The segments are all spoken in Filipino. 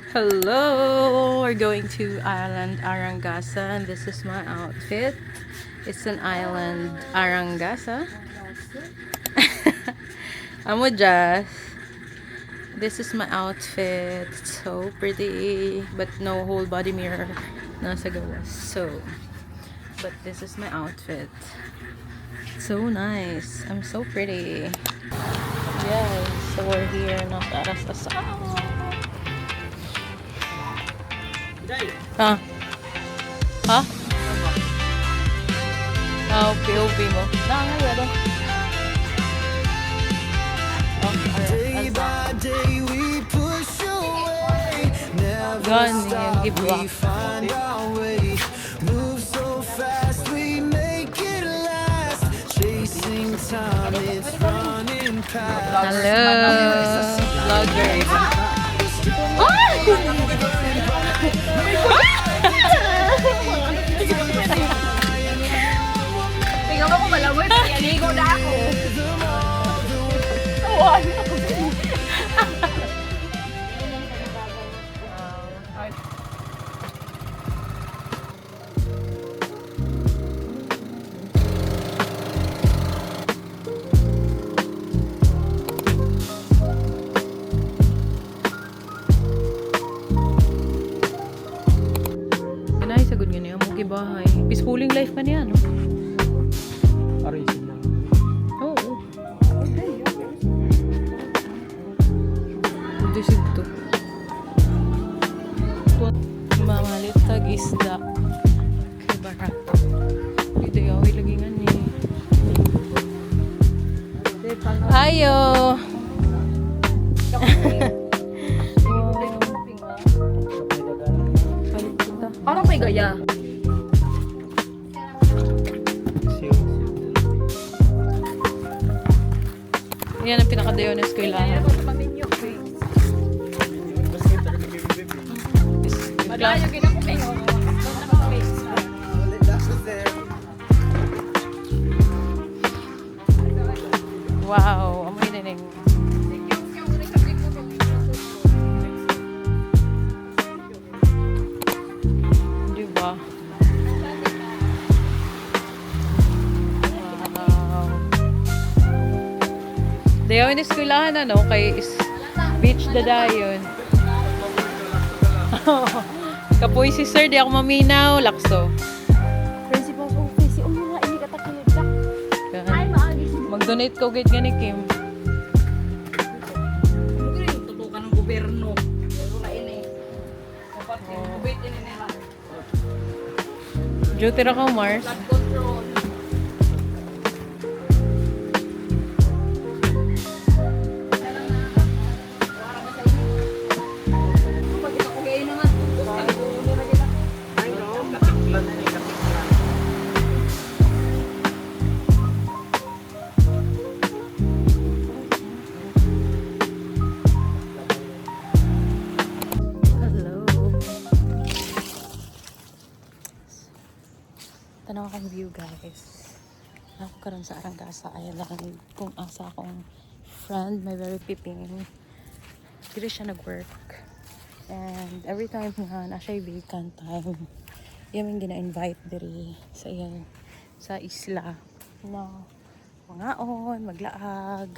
Hello! We're going to Island Arangasa and this is my outfit. It's an island Arangasa. Amo Jazz. This is my outfit. It's so pretty. But no whole body mirror. Nasa gawas. But this is my outfit. So nice. I'm so pretty. Yes. So we're here na para sa Ha? Ha? Ah, POV mo. Nakangaya doon. Day by day we push away. Never stop, we find our way. Move so fast, we make it last. Chasing time, it's running past. Hello, vlogger. Tingnan mo kung malamoy, paligo na ako. Tuwan. Ganay, sagod nga niya. Mugi bahay. Peacefulling life man yan. Arisin lang. Oo. Disig to. Mamalit tag isda. Kay barato. Hindi ako ilagingan ni. Ayo! Parang may gaya. Yan ang pinaka-dayo na eskwelahan. Malayo ginakupin. Wow, amoy nining. Diba? Wow. Dayaw yung eskwelahan ano, kay beach dadayon. Kapoy si sir, di ako maminaw, lakso. Principal's office, yung mga ini katakilid ka. Ay, maagis. Mag-donate ko gate nga ni Kim. Tutukan ng gobyerno. Pero na ini. Dapat yung kubit ini nila. Duty ra ka, Mars. Flood control. Hello. Tanaw akong view, guys. Ako karon sa Arangasa Island kung asa akong friend, may very piping. Dito siya nag-work. And every time nga na siya vacant time, yung gina-invite diri sa iyan, sa isla na mangaon, maglaag.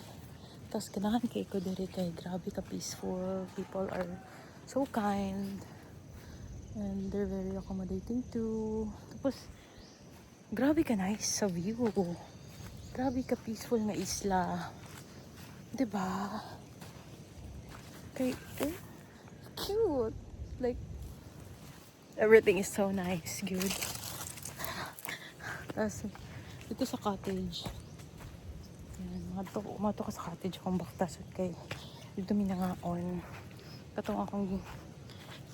Tapos ganahan kay ko diri kay grabe ka peaceful. People are so kind. And they're very accommodating too. Tapos grabe ka nice sa view. Grabe ka peaceful na isla. 'Di ba? Kay cute. Like everything is so nice, good. Tapos dito sa cottage. Yan, mato ka sa cottage akong baktas at kay dito minangaon. Katong akong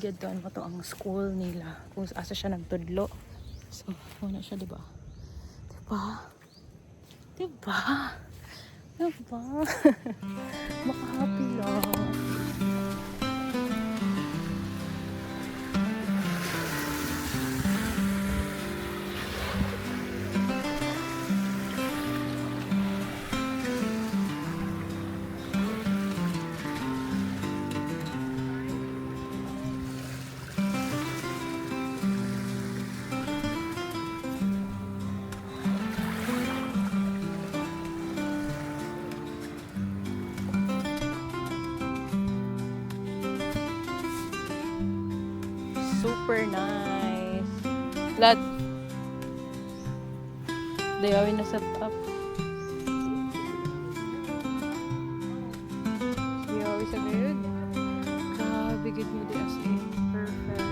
doon mo to ang school nila kung asa siya nagtudlo. So, muna siya, diba? Diba? Diba? Diba? Makahappy lang. super nice. Lahat. Dayawin na set up. Dayawin sa gayud. Grabe, gid mo di as in. Perfect.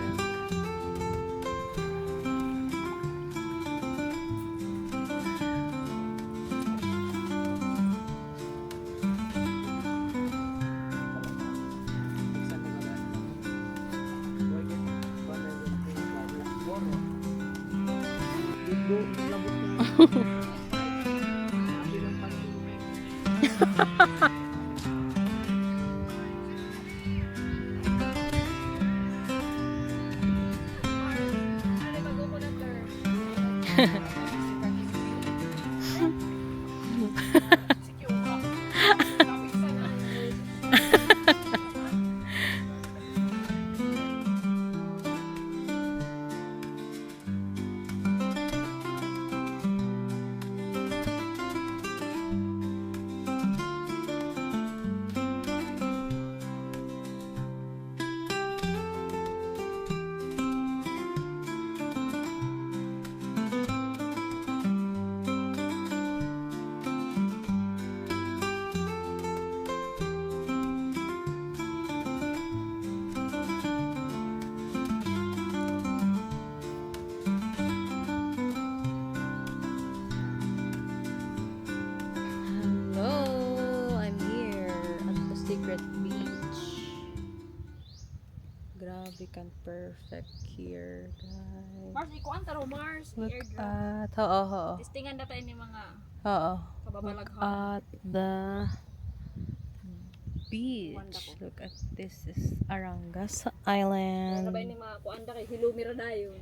Hello, I'm here at the Secret Beach. Grabe kan perfect here, guys. Mars, ikuan taro Mars. Look Airdrop. at, oo. Testingan data ini mga Oo. kababalaghan. At the beach. Look at this is Arangas Ano ba Island. ini mga kuan da kay Hilumira dayon.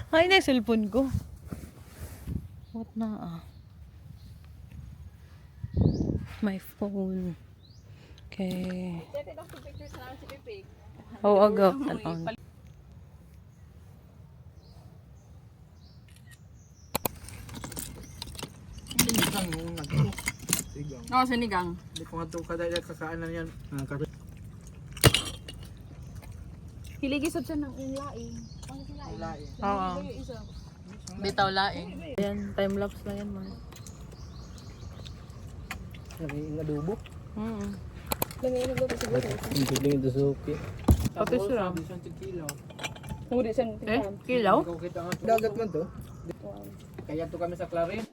Ay, na cellphone ko. What na My phone. Okay. Dito daw sa pictures na si Pipig. Oh, agaw. Tanon. No, sinigang. Hindi ko nga ito kadaya kakaanan yan. Hiligi sab siya ng laing. Ano si laing? Laing. Oo. Isa. Bitaw laing. Ayan, time lapse lang yan, man. Naging adobo. Langay na daw siguro. Hindi lang ito suki. Pati siya. Isang kilaw. Ngudi siya Eh, kilaw? Ikaw kita nga. Dagat man to. Kaya to kami sa Clarin.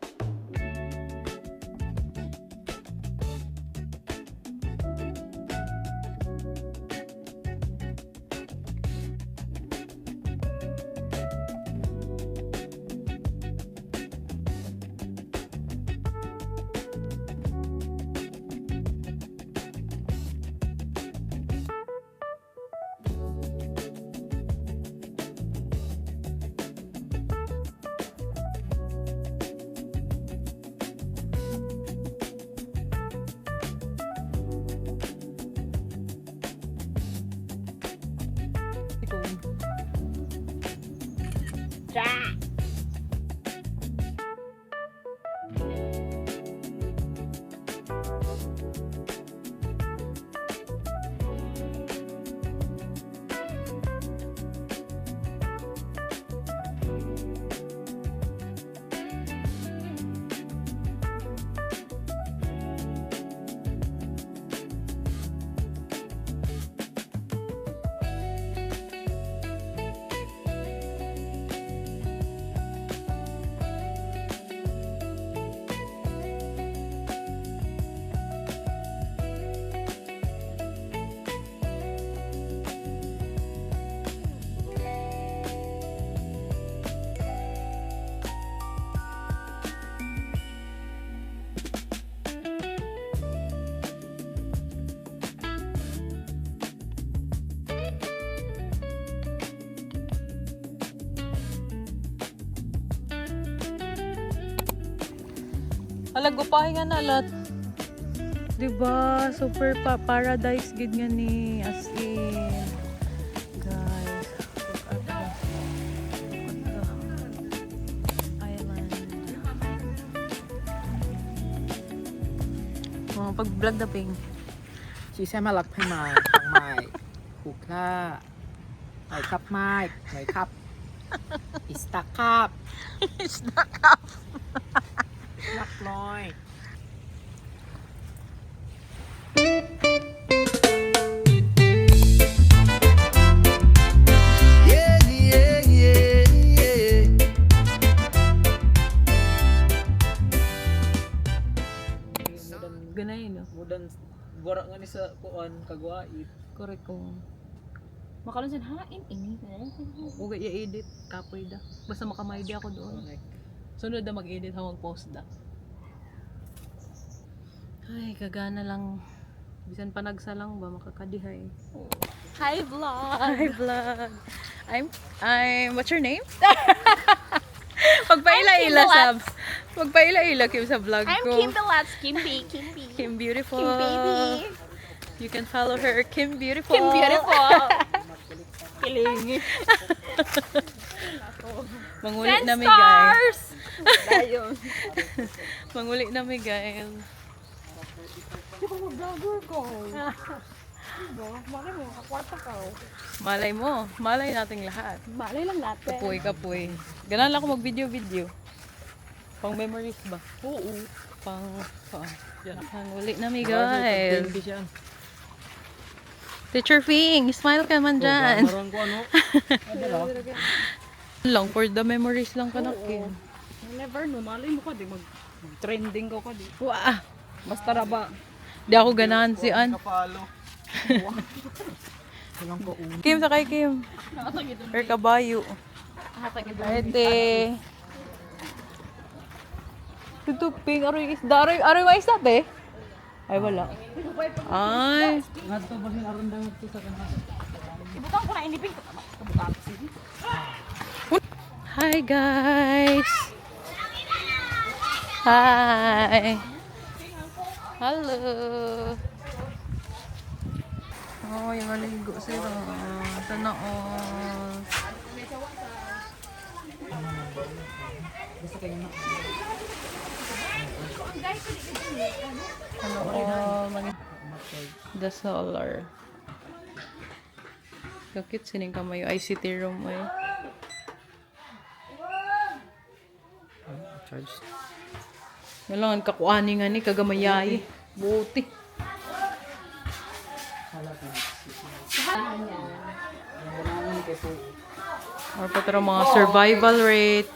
Alagupahin nga na lot. Diba? Super paradise gid nga ni. As in. Guys. Look at the island. Oh, pag-vlog na ping. Si sa malakpay mai. Ang mai. Kukla. May cup, Mike. May cup. Ista cup. Snack up. Snack, Loy. Yeah, yeah, yeah, yeah. Ganay, no? Mudan, gora nga ni sa kuan, kagwait. Correct kung makalon sin hain ini. Huwag i-edit kapoy da. Basta makamay di ako doon. Sunod na mag-edit ha mag-post da. Ay, kagana lang. Bisan panagsa lang ba makakadihay. Hi vlog. Hi vlog. I'm what's your name? Pagpaila-ila sab. Pagpaila-ila Kim sa vlog I'm ko. Kim Belats, Kimby. Kim Beautiful. Kim Baby. You can follow her, Kim Beautiful. Kim Beautiful. Kiling. Manguli Friend na mi guys. stars. Ayun. Manguli na mi guys. Vlogger ko. Malay mo, kakwarta ka. Malay nating lahat. Malay lang natin. Kapoy. Ganun lang ako mag-video. Pang memories ba? Oo. Pang manguli na mi guys. Teacher Fing, smile ka man dyan. Maroon ko ano. Lang for the memories lang ka nakin. Never know, malay mo ka di mag-trending ka di. Wah, Basta ra ba? di ako ganahan si An. Kapalo. Kim, sakay Kim. Or kabayo. Ate. Tutuping, aroy isda. Aroy mga isda, te? Ay, wala. Ay. Ngadto ba sin aron dangat sa kanha. Ibutang ko na inipin ko. Kabuka ko sige. Hi, guys. Hi. Hello. Oh, yung maligo sila. Tanaon. The solar. Kakit sining kamayo ICT room ay. Charge. Nalangan kakuani nga ni kagamayay. Buti. Or pa tara mga survival rate.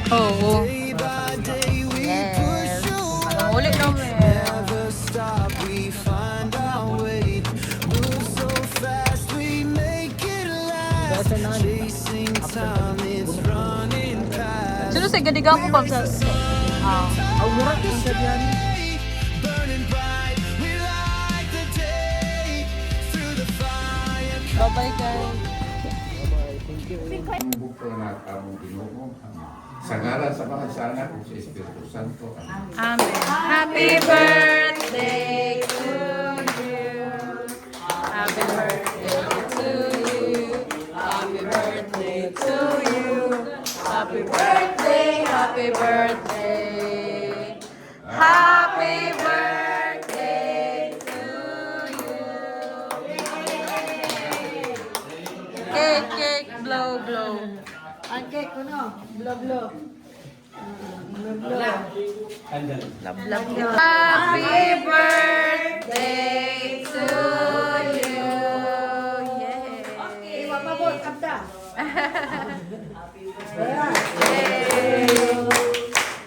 Oo. Day by day we push away. Ulit namin. Never stop, we find our way. Move so fast, we make it last. Chasing time, it's running past. Sino sa gadigang ko pag sa... Burning bright, we light the day. Through the fire. Bye-bye guys. Bukto na kamong Ginoo. Sa ngalan sa mga sana kung sa Espiritu Santo. Amen. Amen. Happy birthday to you. Happy birthday to you. Happy birthday to you. Happy birthday, happy birthday. Happy birthday to you. Cake, blow, blow. Love, love you. Happy birthday to you. Yay. Okay, wapabot, kapta.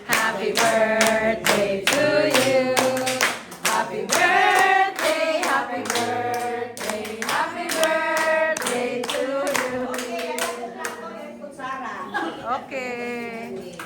Happy birthday to you. Happy birthday, happy birthday, happy birthday to you. Okay.